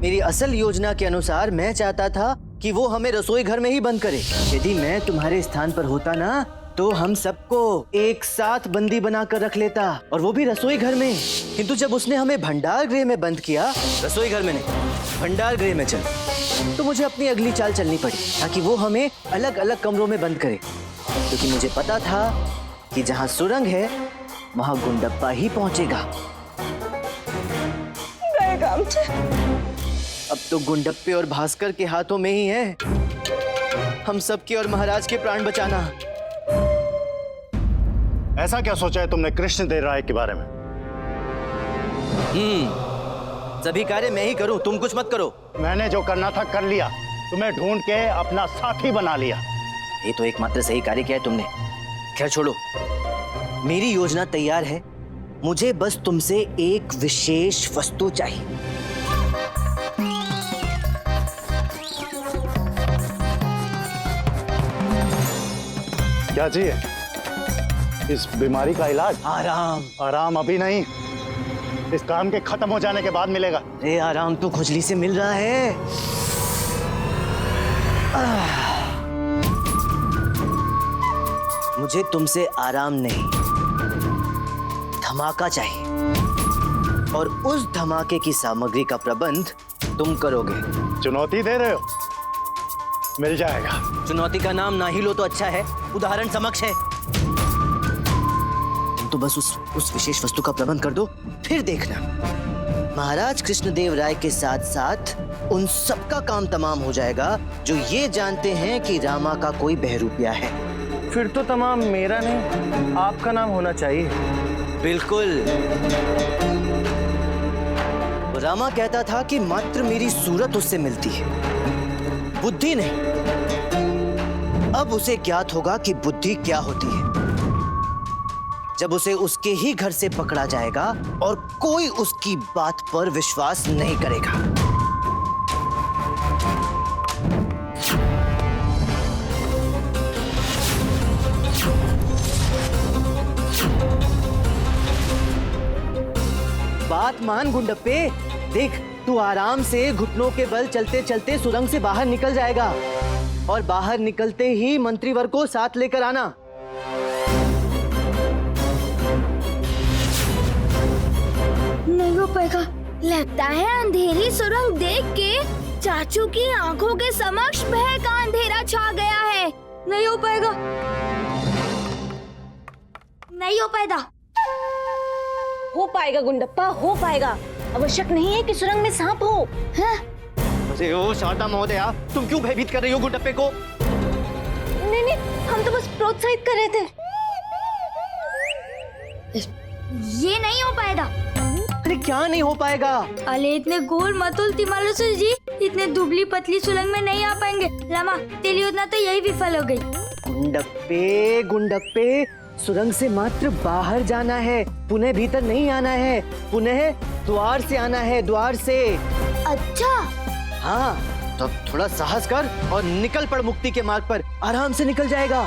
मेरी असल योजना के अनुसार मैं चाहता था कि वो हमें रसोई घर में ही बंद करे। यदि मैं तुम्हारे स्थान पर होता ना तो हम सबको एक साथ बंदी बनाकर रख लेता, और वो भी रसोई घर में। किंतु जब उसने हमें भंडार गृह में बंद किया, रसोई घर में नहीं भंडार गृह में चल, तो मुझे अपनी अगली चाल चलनी पड़ी ताकि वो हमें अलग अलग कमरों में बंद करे, क्योंकि मुझे पता था कि जहाँ सुरंग है वहाँ गुंडप्पा ही पहुंचेगा। अब तो गुंडप्पे और भास्कर के हाथों में ही है हम सबके और महाराज के प्राण बचाना। ऐसा क्या सोचा है तुमने कृष्णदेव राय के बारे में? सभी कार्य मैं ही करूं, तुम कुछ मत करो। मैंने जो करना था कर लिया, तुम्हें ढूंढ के अपना साथी बना लिया। ये तो एकमात्र सही कार्य किया है तुमने। खैर छोड़ो, मेरी योजना तैयार है, मुझे बस तुमसे एक विशेष वस्तु चाहिए। क्या चाहिए? इस बीमारी का इलाज? आराम। आराम अभी नहीं, इस काम के खत्म हो जाने के बाद मिलेगा। अरे आराम तो खुजली से मिल रहा है। मुझे तुमसे आराम नहीं, धमाका चाहिए, और उस धमाके की सामग्री का प्रबंध तुम करोगे। चुनौती दे रहे हो? मिल जाएगा। चुनौती का नाम ना ही लो तो अच्छा है, उदाहरण समक्ष है। तुम तो बस उस विशेष वस्तु का प्रबंध कर दो, फिर देखना महाराज कृष्णदेव राय के साथ साथ उन सबका काम तमाम हो जाएगा जो ये जानते हैं कि रामा का कोई बहरूपिया है। फिर तो तमाम मेरा नहीं, आपका नाम होना चाहिए। बिल्कुल। रामा कहता था कि मात्र मेरी सूरत उससे मिलती है, बुद्धि नहीं। अब उसे ज्ञात होगा कि बुद्धि क्या होती है जब उसे उसके ही घर से पकड़ा जाएगा और कोई उसकी बात पर विश्वास नहीं करेगा। बात मान गुंडप्पे, देख तू आराम से घुटनों के बल चलते चलते सुरंग से बाहर निकल जाएगा, और बाहर निकलते ही मंत्रीवर को साथ लेकर आना। नहीं हो पाएगा, लगता है अंधेरी सुरंग देख के चाचू की आंखों के समक्ष भय का अंधेरा छा गया है। नहीं हो पाएगा, नहीं हो पाएगा। हो पाएगा गुंडप्पा, हो पाएगा। आवश्यक नहीं है कि सुरंग में सांप हो। हाँ? अरे ओ शारदा महोदया, तुम क्यों भयभीत कर रही हो गुंडप्पे को? नहीं नहीं, हम तो बस प्रोत्साहित कर रहे थे। ये नहीं हो पाएगा। अरे क्या नहीं हो पाएगा? अले इतने गोल मतुल तिमालुसुर जी इतने दुबली पतली सुरंग में नहीं आ पाएंगे। लामा तेरी योजना तो यही विफल हो गई। गुंडप्पे गुंडप्पे, सुरंग से मात्र बाहर जाना है, पुनः भीतर नहीं आना है। पुनः द्वार से आना है, द्वार से। अच्छा हाँ, तो थोड़ा साहस कर और निकल पड़ मुक्ति के मार्ग पर, आराम से निकल जाएगा।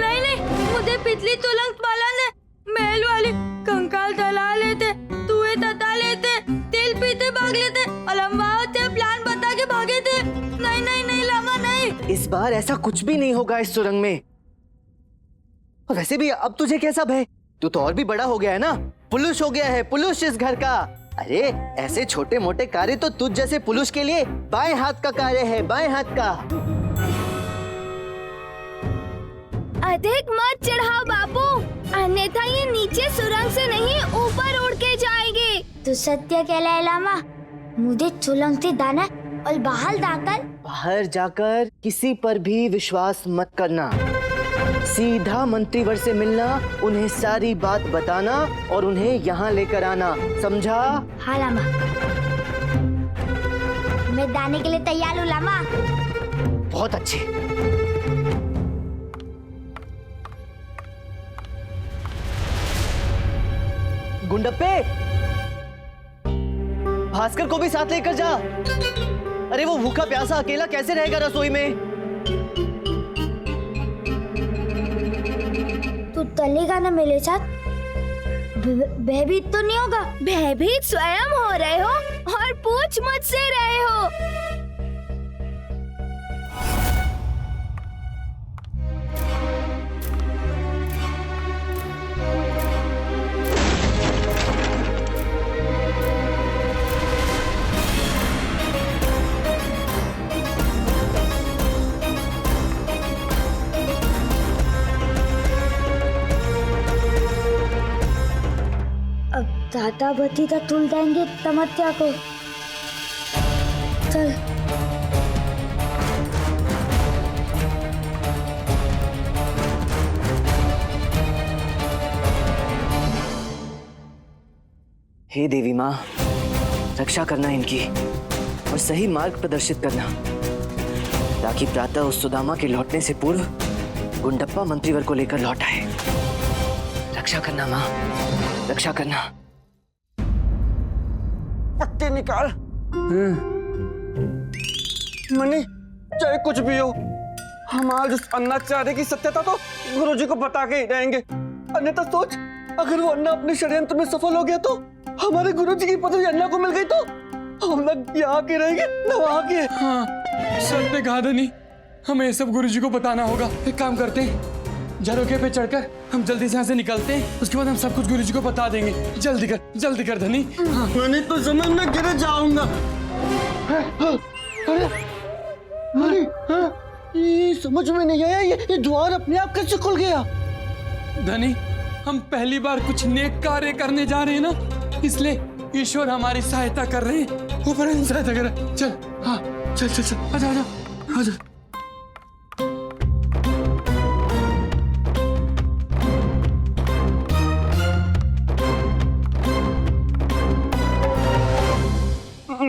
नहीं नहीं, मुझे पिछली तुलंग माला ने महल वाली कंकाल दला लेते, तुए तता लेते, तेल पीते भाग लेते, अलम्बाओं से प्लान बता के भागे थे। नहीं नहीं नहीं लामा नहीं। इस बार ऐसा कुछ भी नहीं होगा इस सुरंग में। और वैसे भी अब तुझे कैसा भय? तू तो और भी बड़ा हो गया है ना, पुरुष हो गया है, पुरुष इस घर का। अरे ऐसे छोटे मोटे कार्य तो तुझ जैसे पुरुष के लिए बाएं हाथ का कार्य है, बाएं हाथ का। अधिक मत चढ़ाओ बापू, अन्यथा ये नीचे सुरंग से नहीं ऊपर उड़ के जाएंगे। तो सत्य कहलाए लामा, मुझे सुरंग से दाना और बाहर जाकर किसी पर भी विश्वास मत करना। सीधा मंत्रीवर से मिलना, उन्हें सारी बात बताना और उन्हें यहाँ लेकर आना, समझा? हाँ लामा, मैं दाने के लिए तैयार हूँ लामा। बहुत अच्छे। गुंडप्पे, भास्कर को भी साथ लेकर जा। अरे वो भूखा प्यासा अकेला कैसे रहेगा रसोई में? तू चलेगा ना मेरे साथ? भयभीत तो नहीं होगा? भयभीत स्वयं हो रहे हो और पूछ मुझसे रहे हो। दादा भतीजा तुल देंगे तमत्या को। चल। हे देवी माँ, रक्षा करना इनकी और सही मार्ग प्रदर्शित करना, ताकि प्रातः उस सुदामा के लौटने से पूर्व गुंडप्पा मंत्रीवर को लेकर लौट आए। रक्षा करना माँ, रक्षा करना। पट्टी निकाल। मनी, चाहे कुछ भी हो, हम आज उस अन्नाचार्य की सत्यता तो गुरुजी को बता के ही रहेंगे। अन्यथा सोच, अगर वो अन्ना अपने षड्यंत्र में सफल हो गया तो हमारे गुरुजी की पदवी अन्ना को मिल गई तो हम लोग यहाँ के रहेंगे न वहाँ के। हाँ, सत्य कहा धनी, हमें ये सब गुरुजी को बताना होगा। एक काम करते हैं, झरोखे पे चढ़कर हम जल्दी से यहाँ से निकलते हैं, उसके बाद हम सब कुछ गुरुजी को बता देंगे। जल्दी कर धनी। हाँ। मैंने तो जमीन में गिर जाऊंगा। अरे, ये समझ में नहीं आया, ये द्वार अपने आप कैसे खुल गया? धनी, हम पहली बार कुछ नेक कार्य करने जा रहे हैं ना, इसलिए ईश्वर हमारी सहायता कर रहे हैं। ऊपर हम सहायता कर रहे हैं। चल, हाँ, चल, आजा।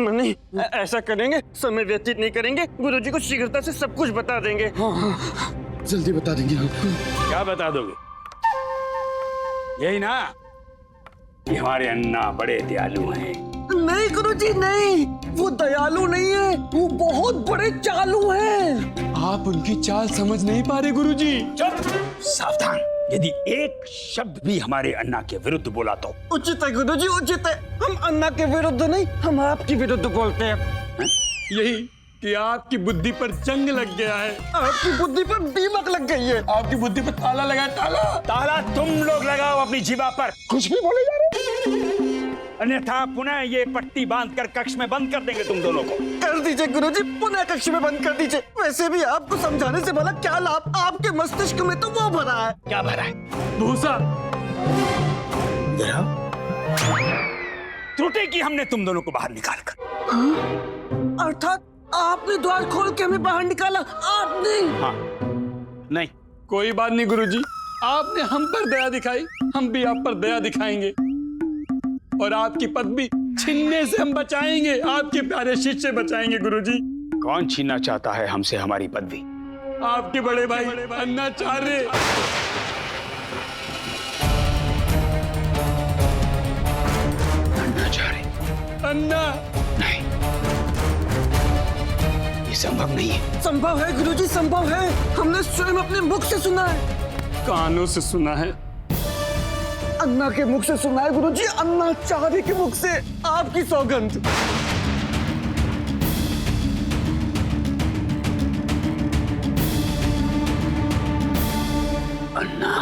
नहीं, ऐसा करेंगे, समय व्यतीत नहीं करेंगे, गुरुजी को शीघ्रता से सब कुछ बता देंगे। हाँ, जल्दी बता देंगे हम। क्या बता दोगे? यही ना कि हमारे अन्ना बड़े दयालु हैं। नहीं गुरुजी नहीं, वो दयालु नहीं है, वो बहुत बड़े चालू हैं। आप उनकी चाल समझ नहीं पा रहे गुरुजी। चुप, सावधान। यदि एक शब्द भी हमारे अन्ना के विरुद्ध बोला तो उचित है गुरुजी, उचित है। हम अन्ना के विरुद्ध नहीं, हम आपके विरुद्ध बोलते हैं। यही कि आपकी बुद्धि पर जंग लग गया है। आपकी बुद्धि पर दीमक लग गई है। आपकी बुद्धि पर ताला लगा, ताला तुम लोग लगाओ अपनी जीवा पर। कुछ भी बोले जा रहे, अन्यथा पुनः ये पट्टी बांधकर कक्ष में बंद कर देंगे तुम दोनों को। कर दीजिए गुरुजी, पुनः कक्ष में बंद कर दीजिए। वैसे भी आपको समझाने से भला क्या लाभ, आपके मस्तिष्क में तो वो भरा है। क्या भरा है? भूसा। त्रुटि की हमने तुम दोनों को बाहर निकाल कर। अर्थात आपने द्वार खोल के हमें बाहर निकाला? आपने? हाँ, नहीं, कोई बात नहीं गुरुजी, आपने हम पर दया दिखाई, हम भी आप पर दया दिखाएंगे और आपकी पदवी छीनने से हम बचाएंगे, आपके प्यारे शिष्य बचाएंगे गुरुजी। कौन छीनना चाहता है हमसे हमारी पदवी? आपके बड़े भाई अन्नाचार्य। अन्नाचार्य? अन्ना नहीं, ये संभव नहीं है। संभव है गुरुजी, संभव है। हमने स्वयं अपने मुख से सुना है। कानों से सुना है? अन्ना के मुख से सुना है गुरुजी, अन्नाचार्य के मुख से। आपकी सौगंध। अन्ना,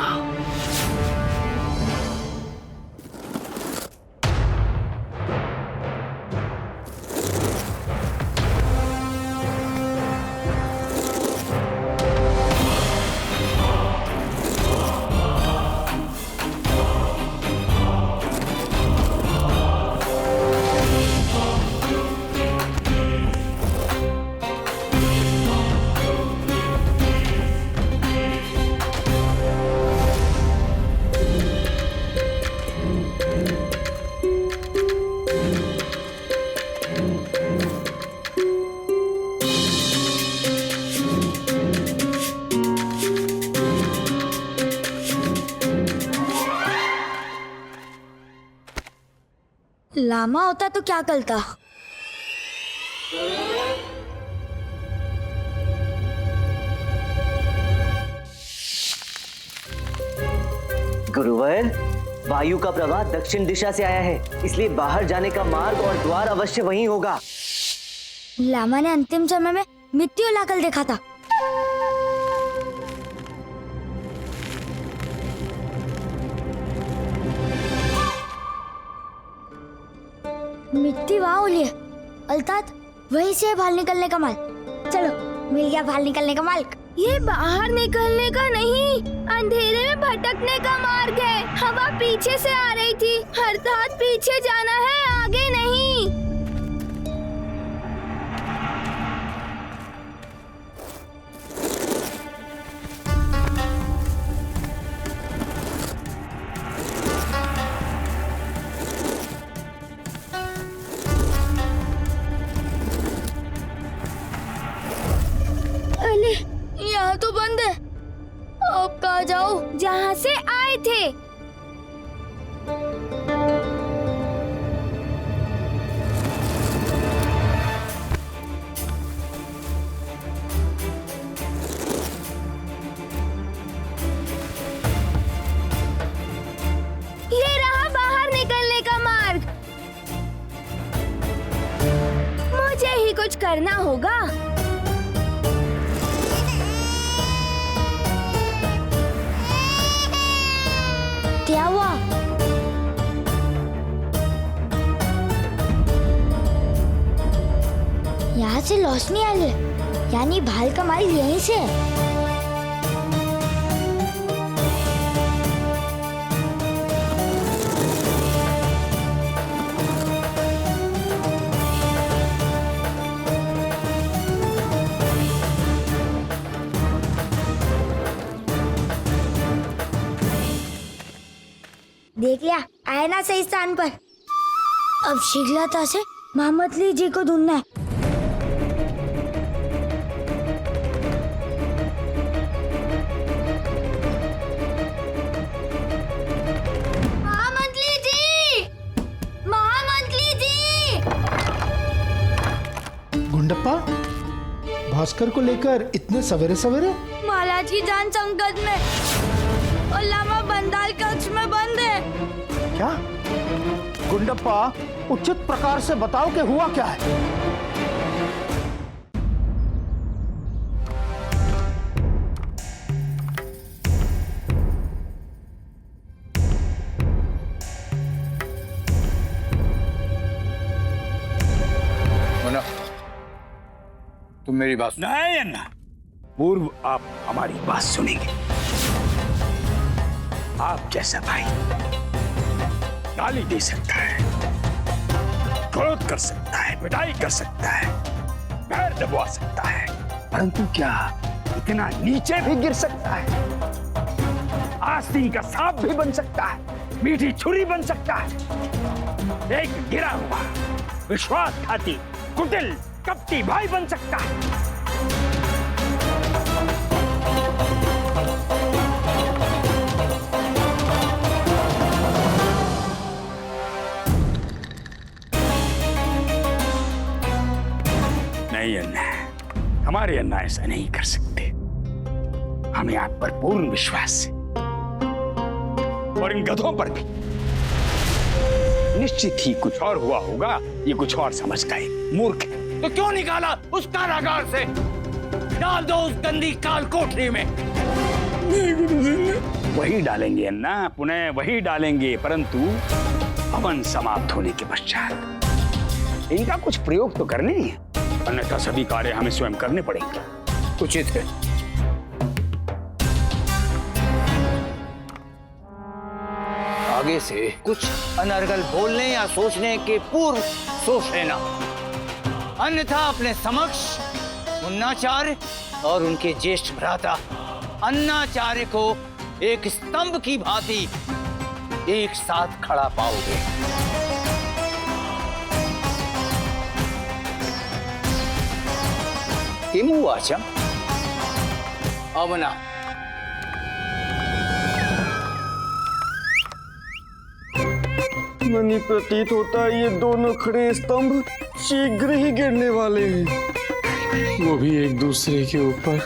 लामा होता तो क्या करता? गुरुवर, वायु का प्रवाह दक्षिण दिशा से आया है, इसलिए बाहर जाने का मार्ग और द्वार अवश्य वहीं होगा। लामा ने अंतिम समय में मिट्टी उलाकर देखा था। मिट्टी वहाँ उली है, अर्थात वहीं से बाहर निकलने का मार्ग। चलो, मिल गया बाहर निकलने का मार्ग। ये बाहर निकलने का नहीं, अंधेरे में भटकने का मार्ग है। हवा पीछे से आ रही थी, अर्थात पीछे जाना है, आगे नहीं। अरे, यहाँ तो बंद है। अब कहाँ जाऊँ? जहाँ से आए थे। ये रहा बाहर निकलने का मार्ग। मुझे ही कुछ करना होगा। क्या हुआ? यहाँ से लॉस नहीं आ रही, यानी भाल का मार्ग यहीं से है। देख लिया, आए ना सही स्थान पर। अब शीघ्रता से महामतली जी को ढूंढना है। महामतली जी, महामतली जी। गुंडप्पा, भास्कर को लेकर इतने सवेरे सवेरे? महाराज की जान संकट में और लामा बंदाल कक्ष में बंद है। क्या? गुंडप्पा, उचित प्रकार से बताओ कि हुआ क्या है। तुम मेरी बात नहीं अन्ना, पूर्व आप हमारी बात सुनेंगे। आप जैसा भाई गाली दे सकता है, क्रोध कर सकता है, पिटाई कर सकता है, पैर दबा सकता है, परंतु क्या इतना नीचे भी गिर सकता है? आस्तीन का सांप भी बन सकता है, मीठी छुरी बन सकता है, एक गिरा हुआ विश्वासघाती कुटिल कपटी भाई बन सकता है। नहीं अन्ना, हमारे अन्ना ऐसा नहीं कर सकते। हमें आप पर पूर्ण विश्वास है और इन गधों पर भी। निश्चित ही कुछ और हुआ होगा, ये कुछ और समझ गए। मूर्ख तो क्यों निकाला उस कारागार से? डाल दो उस गंदी काल कोठरी में। वही डालेंगे अन्ना, पुनः वही डालेंगे, परंतु हवन समाप्त होने के पश्चात। इनका कुछ प्रयोग तो करने ही है, अन्यथा सभी कार्य हमें स्वयं करने पड़ेंगे। उचित है। आगे से कुछ अनर्गल बोलने या सोचने के पूर्व सोच लेना, अन्यथा अपने समक्ष मुन्नाचार्य और उनके ज्येष्ठ भ्राता अन्नाचार्य को एक स्तंभ की भांति एक साथ खड़ा पाओगे। किमु वाचा अवना। मनी प्रतीत होता है ये दोनों खड़े स्तंभ शीघ्र ही गिरने वाले हैं। वो भी एक दूसरे के ऊपर।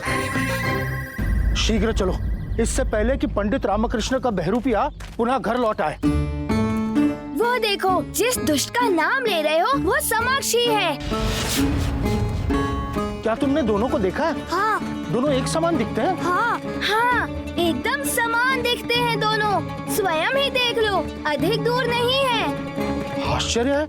शीघ्र चलो, इससे पहले कि पंडित रामकृष्ण का बहरूपिया पुनः घर लौट आए। वो देखो, जिस दुष्ट का नाम ले रहे हो वो समक्ष ही है। क्या तुमने दोनों को देखा है? हाँ दोनों एक समान दिखते हैं। हाँ हाँ, एकदम समान दिखते हैं दोनों। स्वयं ही देख लो, अधिक दूर नहीं है। आश्चर्य है,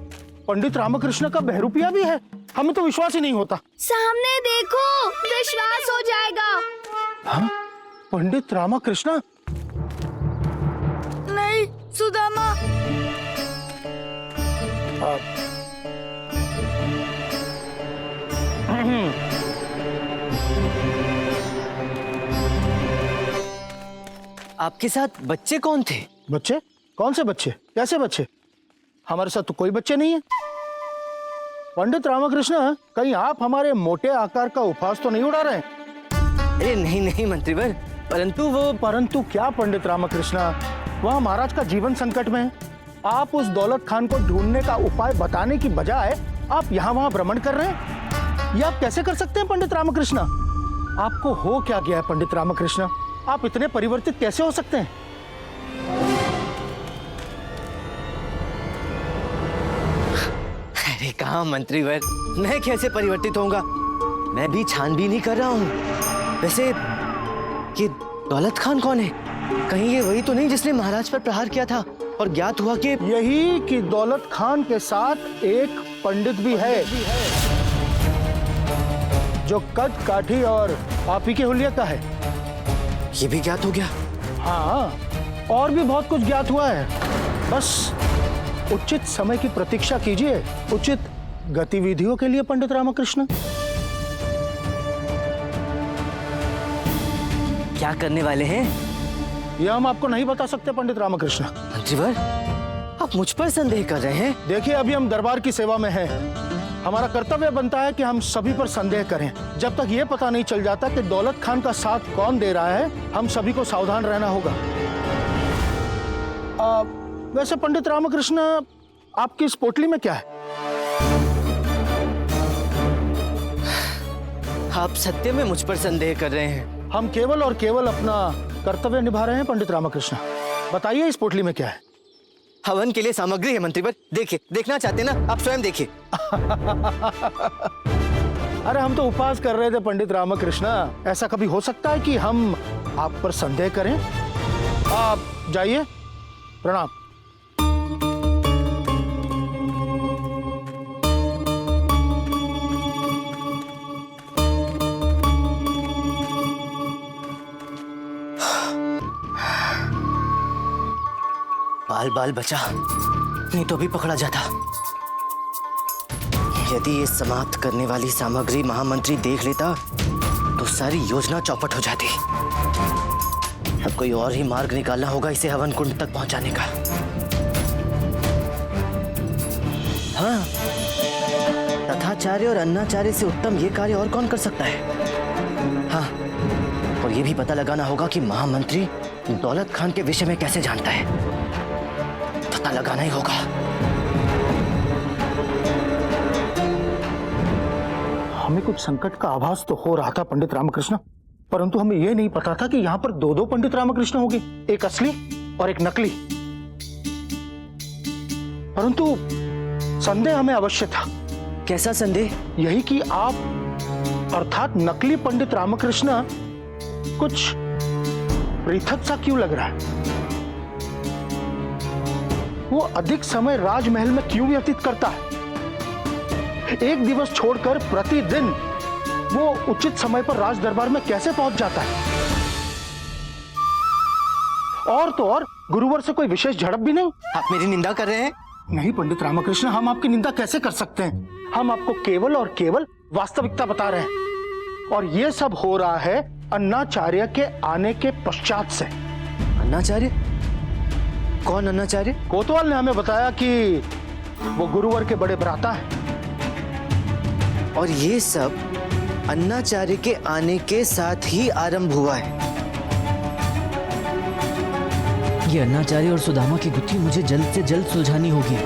पंडित रामकृष्ण का बहरूपिया भी है। हमें तो विश्वास ही नहीं होता। सामने देखो, विश्वास हो जाएगा। हाँ? पंडित रामकृष्ण? नहीं, सुदामा। आपके साथ बच्चे कौन थे? बच्चे? कौन से बच्चे? कैसे बच्चे? हमारे साथ तो कोई बच्चे नहीं है। पंडित रामकृष्ण, कहीं आप हमारे मोटे आकार का उपहास तो नहीं उड़ा रहे? अरे नहीं नहीं मंत्रीवर, परंतु क्या पंडित रामकृष्ण, वह महाराज का जीवन संकट में है। आप उस दौलत खान को ढूंढने का उपाय बताने की बजाय आप यहाँ वहाँ भ्रमण कर रहे हैं। ये आप कैसे कर सकते हैं पंडित रामकृष्ण? आपको हो क्या गया है पंडित रामकृष्ण? आप इतने परिवर्तित कैसे हो सकते हैं? अरे कहाँ मंत्रीवर, मैं कैसे परिवर्तित होऊंगा? मैं भी छानबीन ही कर रहा हूँ। वैसे ये दौलत खान कौन है? कहीं ये वही तो नहीं जिसने महाराज पर प्रहार किया था और ज्ञात हुआ कि यही कि दौलत खान के साथ एक पंडित भी है जो कद काठी और आप ही के हुलिया का है। ये भी ज्ञात हो गया? हाँ, और भी बहुत कुछ ज्ञात हुआ है। बस उचित समय की प्रतीक्षा कीजिए, उचित गतिविधियों के लिए पंडित रामकृष्ण। क्या करने वाले हैं? यह हम आपको नहीं बता सकते पंडित रामकृष्ण। मंत्रीवर, आप मुझ पर संदेह कर रहे हैं? देखिए, अभी हम दरबार की सेवा में हैं। हमारा कर्तव्य बनता है कि हम सभी पर संदेह करें। जब तक ये पता नहीं चल जाता कि दौलत खान का साथ कौन दे रहा है, हम सभी को सावधान रहना होगा। वैसे पंडित रामकृष्ण, आपकी इस पोटली में क्या है? आप सत्य में मुझ पर संदेह कर रहे हैं? हम केवल और केवल अपना कर्तव्य निभा रहे हैं पंडित रामकृष्ण। बताइए इस पोटली में क्या है? हवन के लिए सामग्री है मंत्रीवर। देखिए, देखना चाहते हैं ना? आप स्वयं देखिए। अरे हम तो उपवास कर रहे थे पंडित रामकृष्ण। ऐसा कभी हो सकता है कि हम आप पर संदेह करें? आप जाइए, प्रणाम। बाल बाल बचा, नहीं तो भी पकड़ा जाता। यदि ये समाप्त करने वाली सामग्री महामंत्री देख लेता तो सारी योजना चौपट हो जाती। अब कोई और ही मार्ग निकालना होगा इसे हवन कुंड तक पहुंचाने का। हाँ, तथाचार्य और अन्नाचार्य से उत्तम ये कार्य और कौन कर सकता है? हाँ, और ये भी पता लगाना होगा कि महामंत्री दौलत खान के विषय में कैसे जानता है। पता लगाना ही होगा। हमें कुछ संकट का आभास तो हो रहा था पंडित रामकृष्ण, परंतु हमें यह नहीं पता था कि यहाँ पर दो पंडित रामकृष्ण होंगे, एक असली और एक नकली। परंतु संदेह हमें अवश्य था। कैसा संदेह? यही कि आप अर्थात नकली पंडित रामकृष्ण कुछ पृथक सा क्यों लग रहा है? वो अधिक समय राजमहल में क्यों व्यतीत करता है? एक दिवस छोड़कर प्रतिदिन वो उचित समय पर राज दरबार में कैसे पहुंच जाता है? और तो और गुरुवर से कोई विशेष झड़प भी नहीं। आप मेरी निंदा कर रहे हैं? नहीं पंडित रामकृष्ण, हम आपकी निंदा कैसे कर सकते हैं? हम आपको केवल और केवल वास्तविकता बता रहे हैं। और ये सब हो रहा है अन्नाचार्य के आने के पश्चात से। अन्नाचार्य? कौन अन्नाचार्य? कोतवाल ने हमें बताया कि वो गुरुवर के बड़े भ्राता हैं। और ये सब अन्नाचार्य के आने के साथ ही आरंभ हुआ है। ये अन्नाचार्य और सुदामा की गुत्थी मुझे जल्द से जल्द सुलझानी होगी।